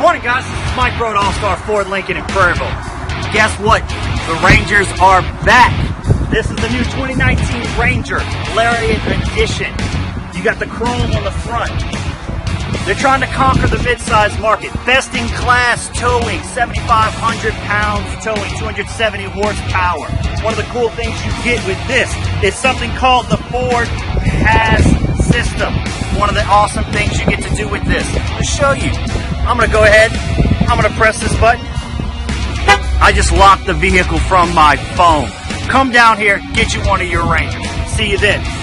Morning guys, this is Mike Road All-Star Ford Lincoln in Prairieville. Guess what? The Rangers are back. This is the new 2019 Ranger Lariat Edition. You got the chrome on the front. They're trying to conquer the midsize market. Best in class towing, 7,500 pounds towing, 270 horsepower. One of the cool things you get with this is something called the Ford Pass system. One of the awesome things you get to do with this. To show you, I'm going to go ahead, I'm going to press this button. I just locked the vehicle from my phone. Come down here, get you one of your Rangers. See you then.